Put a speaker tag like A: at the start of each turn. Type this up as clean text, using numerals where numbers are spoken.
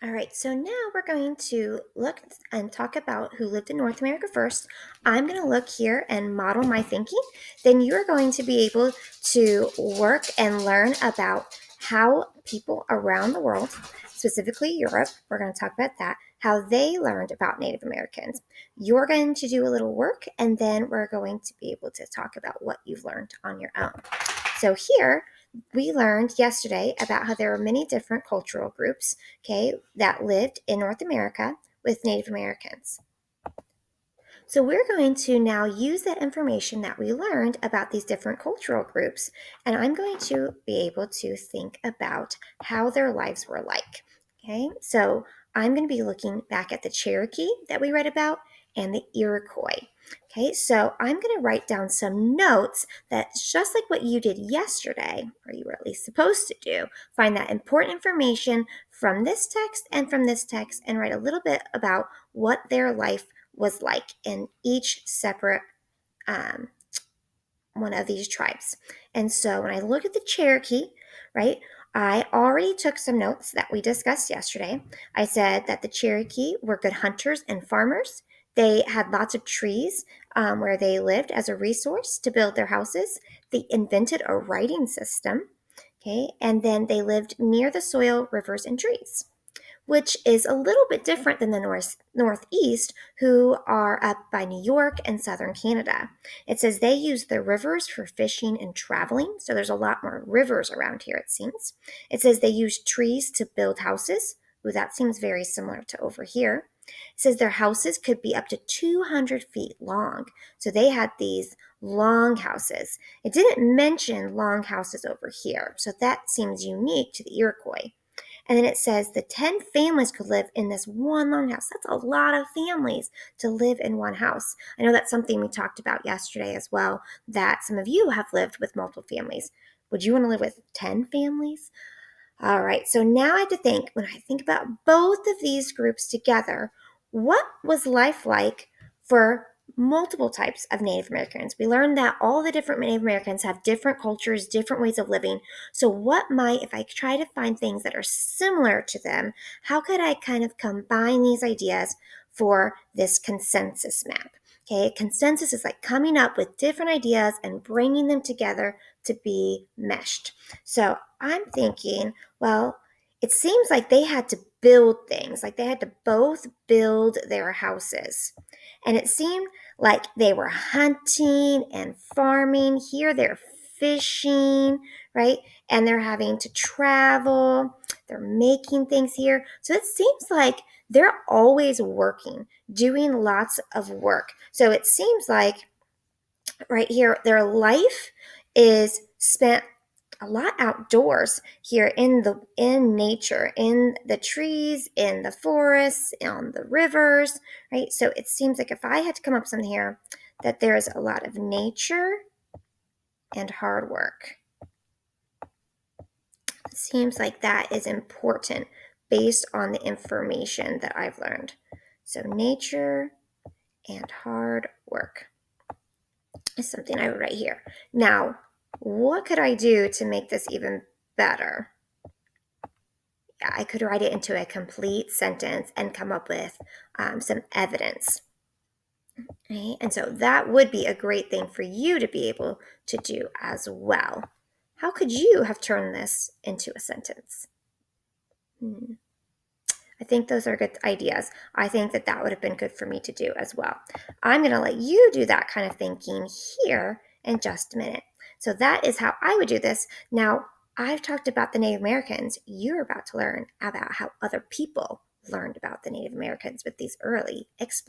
A: All right, so now we're going to look and talk about who lived in North America first. I'm going to look here and model my thinking. Then you're going to be able to work and learn about how people around the world, specifically Europe, we're going to talk about that, how they learned about Native Americans. You're going to do a little work, and then we're going to be able to talk about what you've learned on your own. So here, we learned yesterday about how there are many different cultural groups, okay, that lived in North America with Native Americans. So we're going to now use that information that we learned about these different cultural groups, and I'm going to be able to think about how their lives were like. Okay, so I'm going to be looking back at the Cherokee that we read about and the Iroquois. Okay, so I'm going to write down some notes that's just like what you did yesterday, or you were at least supposed to do. Find that important information from this text and from this text and write a little bit about what their life was like in each separate um, one of these tribes. And so when I look at the Cherokee, right, I already took some notes that we discussed yesterday. I said that the Cherokee were good hunters and farmers. They had lots of trees where they lived as a resource to build their houses. They invented a writing system, okay, and then they lived near the soil, rivers, and trees, which is a little bit different than the Northeast, who are up by New York and southern Canada. It says they use the rivers for fishing and traveling, so there's a lot more rivers around here, it seems. It says they use trees to build houses. Ooh, that seems very similar to over here. It says their houses could be up to 200 feet long, so they had these long houses. It didn't mention long houses over here, so that seems unique to the Iroquois. And then it says the 10 families could live in this one longhouse. That's a lot of families to live in one house. I know that's something we talked about yesterday as well, that some of you have lived with multiple families. Would you want to live with 10 families? All right, so now I have to think, when I think about both of these groups together, what was life like for multiple types of Native Americans? We learned that all the different Native Americans have different cultures, different ways of living. So, what might, if I try to find things that are similar to them, how could I kind of combine these ideas for this consensus map? Okay, consensus is like coming up with different ideas and bringing them together to be meshed. So, I'm thinking, well, it seems like they had to build things, like they had to both build their houses. And it seemed like they were hunting and farming. Here they're fishing, right? And they're having to travel. They're making things here. So it seems like they're always working, doing lots of work. So it seems like right here, their life is spent a lot outdoors here in nature, in the trees, in the forests, on the rivers, right? So it seems like if I had to come up with something here, that there is a lot of nature and hard work. It seems like that is important based on the information that I've learned. So nature and hard work is something I would write here. Now, what could I do to make this even better? Yeah, I could write it into a complete sentence and come up with some evidence. Right? And so that would be a great thing for you to be able to do as well. How could you have turned this into a sentence? I think those are good ideas. I think that that would have been good for me to do as well. I'm going to let you do that kind of thinking here in just a minute. So that is how I would do this. Now, I've talked about the Native Americans. You're about to learn about how other people learned about the Native Americans with these early explorers.